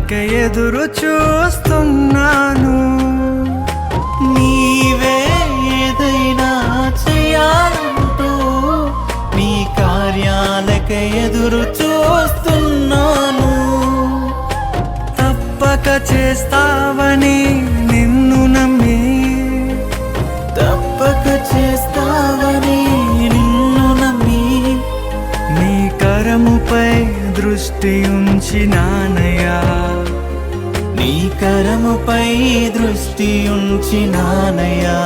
కార్యాలకే ఎదురు చూస్తున్నాను. నీవే ఏదైనా చెయ్యాలంటూ నీ కార్యాలకే ఎదురు చూస్తున్నాను. తప్పక చేస్తావని నిన్ను నమ్మి, తప్పక చేస్తావని నిన్ను నమ్మి నీ కరముపై దృష్టి ఉంచినానయ్యా. నీ కరముపై దృష్టి ఉంచినానయ్యా.